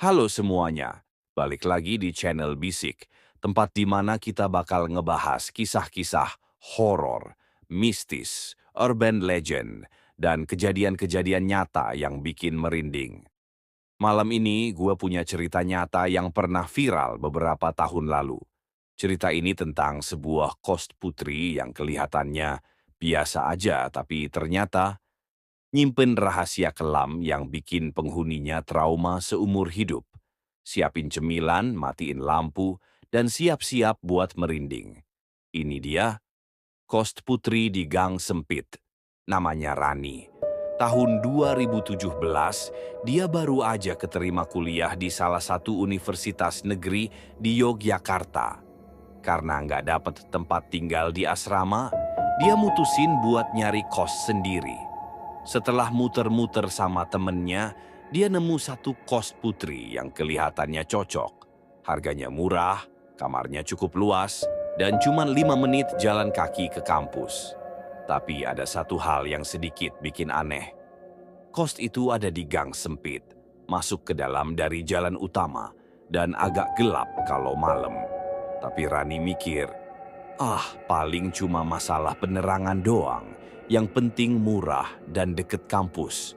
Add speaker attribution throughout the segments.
Speaker 1: Halo semuanya, balik lagi di channel Bisik, tempat di mana kita bakal ngebahas kisah-kisah horor, mistis, urban legend, dan kejadian-kejadian nyata yang bikin merinding. Malam ini gue punya cerita nyata yang pernah viral beberapa tahun lalu. Cerita ini tentang sebuah kos putri yang kelihatannya biasa aja, tapi ternyata nyimpen rahasia kelam yang bikin penghuninya trauma seumur hidup. Siapin cemilan, matiin lampu, dan siap-siap buat merinding. Ini dia, kos putri di gang sempit. Namanya Rani. Tahun 2017, dia baru aja keterima kuliah di salah satu universitas negeri di Yogyakarta. Karena nggak dapat tempat tinggal di asrama, dia mutusin buat nyari kos sendiri. Setelah muter-muter sama temennya, dia nemu satu kos putri yang kelihatannya cocok. Harganya murah, kamarnya cukup luas, dan cuma 5 menit jalan kaki ke kampus. Tapi ada satu hal yang sedikit bikin aneh. Kos itu ada di gang sempit, masuk ke dalam dari jalan utama, dan agak gelap kalau malam. Tapi Rani mikir, paling cuma masalah penerangan doang. Yang penting murah dan deket kampus.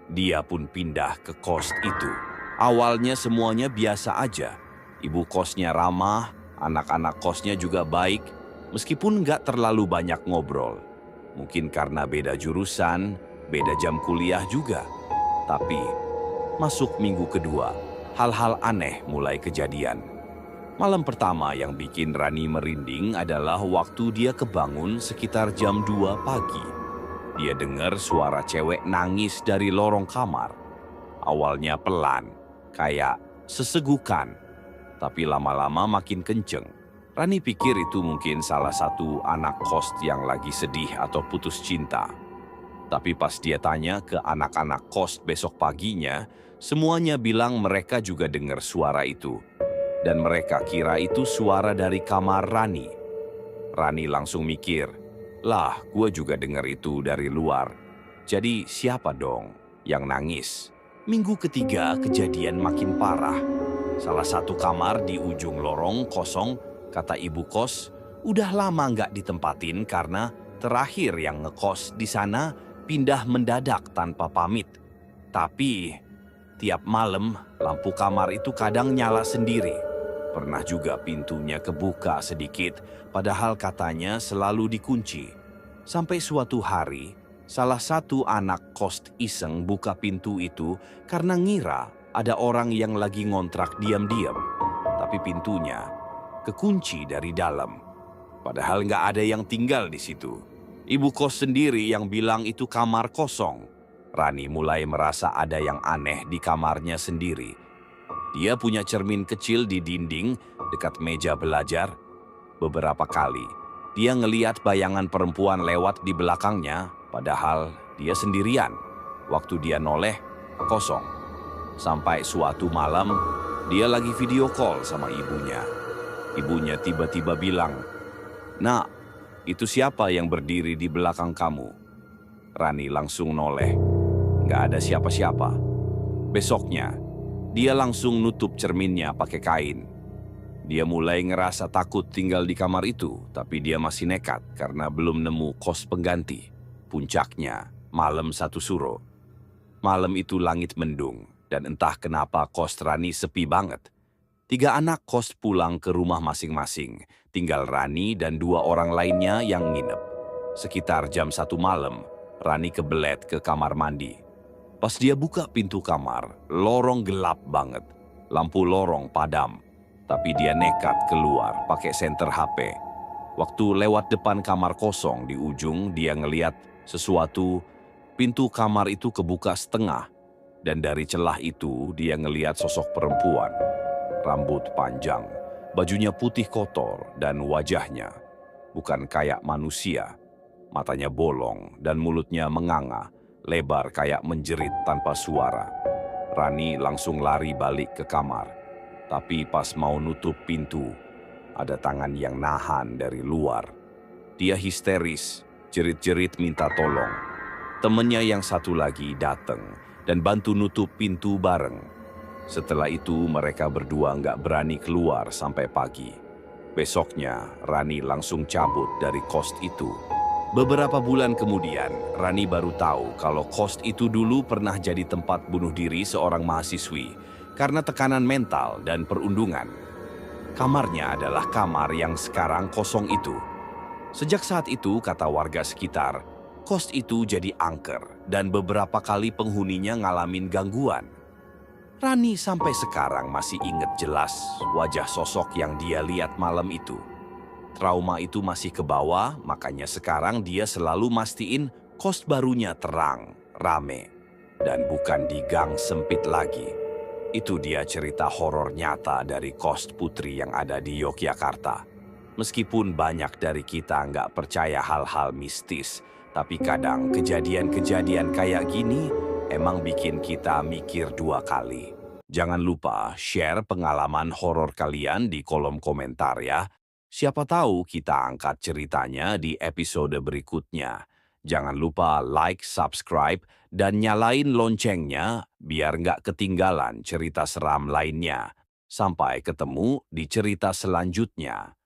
Speaker 1: Dia pun pindah ke kos itu. Awalnya semuanya biasa aja. Ibu kosnya ramah, anak-anak kosnya juga baik, meskipun nggak terlalu banyak ngobrol. Mungkin karena beda jurusan, beda jam kuliah juga. Tapi, masuk minggu kedua, hal-hal aneh mulai kejadian. Malam pertama yang bikin Rani merinding adalah waktu dia kebangun sekitar jam 2 pagi. Dia dengar suara cewek nangis dari lorong kamar. Awalnya pelan, kayak sesegukan, tapi lama-lama makin kenceng. Rani pikir itu mungkin salah satu anak kos yang lagi sedih atau putus cinta. Tapi pas dia tanya ke anak-anak kos besok paginya, semuanya bilang mereka juga dengar suara itu. Dan mereka kira itu suara dari kamar Rani. Rani langsung mikir, lah gue juga dengar itu dari luar. Jadi siapa dong yang nangis? Minggu ketiga kejadian makin parah. Salah satu kamar di ujung lorong kosong, kata ibu kos, udah lama nggak ditempatin karena terakhir yang ngekos di sana pindah mendadak tanpa pamit. Tapi tiap malam lampu kamar itu kadang nyala sendiri. Pernah juga pintunya kebuka sedikit, padahal katanya selalu dikunci. Sampai suatu hari, salah satu anak kos iseng buka pintu itu karena ngira ada orang yang lagi ngontrak diam-diam. Tapi pintunya kekunci dari dalam. Padahal nggak ada yang tinggal di situ. Ibu kos sendiri yang bilang itu kamar kosong. Rani mulai merasa ada yang aneh di kamarnya sendiri. Dia punya cermin kecil di dinding dekat meja belajar. Beberapa kali, dia ngeliat bayangan perempuan lewat di belakangnya, padahal dia sendirian. Waktu dia noleh, kosong. Sampai suatu malam, dia lagi video call sama ibunya. Ibunya tiba-tiba bilang, "Nak, itu siapa yang berdiri di belakang kamu?" Rani langsung noleh. Nggak ada siapa-siapa. Besoknya, dia langsung nutup cerminnya pakai kain. Dia mulai ngerasa takut tinggal di kamar itu, tapi dia masih nekat karena belum nemu kos pengganti. Puncaknya, malam satu suro. Malam itu langit mendung, dan entah kenapa kos Rani sepi banget. 3 anak kos pulang ke rumah masing-masing, tinggal Rani dan 2 orang lainnya yang nginep. Sekitar jam 1 malam, Rani kebelet ke kamar mandi. Pas dia buka pintu kamar, lorong gelap banget. Lampu lorong padam. Tapi dia nekat keluar pakai senter HP. Waktu lewat depan kamar kosong di ujung, dia ngeliat sesuatu. Pintu kamar itu kebuka setengah. Dan dari celah itu, dia ngeliat sosok perempuan. Rambut panjang, bajunya putih kotor, dan wajahnya bukan kayak manusia. Matanya bolong dan mulutnya menganga. Lebar kayak menjerit tanpa suara. Rani langsung lari balik ke kamar. Tapi pas mau nutup pintu, ada tangan yang nahan dari luar. Dia histeris, jerit-jerit minta tolong. Temennya yang satu lagi datang dan bantu nutup pintu bareng. Setelah itu mereka berdua nggak berani keluar sampai pagi. Besoknya, Rani langsung cabut dari kos itu. Beberapa bulan kemudian, Rani baru tahu kalau kos itu dulu pernah jadi tempat bunuh diri seorang mahasiswi karena tekanan mental dan perundungan. Kamarnya adalah kamar yang sekarang kosong itu. Sejak saat itu, kata warga sekitar, kos itu jadi angker dan beberapa kali penghuninya ngalamin gangguan. Rani sampai sekarang masih ingat jelas wajah sosok yang dia lihat malam itu. Trauma itu masih kebawa, makanya sekarang dia selalu mastiin kos barunya terang, rame, dan bukan di gang sempit lagi. Itu dia cerita horor nyata dari kos putri yang ada di Yogyakarta. Meskipun banyak dari kita nggak percaya hal-hal mistis, tapi kadang kejadian-kejadian kayak gini emang bikin kita mikir dua kali. Jangan lupa share pengalaman horor kalian di kolom komentar ya. Siapa tahu kita angkat ceritanya di episode berikutnya. Jangan lupa like, subscribe, dan nyalain loncengnya biar nggak ketinggalan cerita seram lainnya. Sampai ketemu di cerita selanjutnya.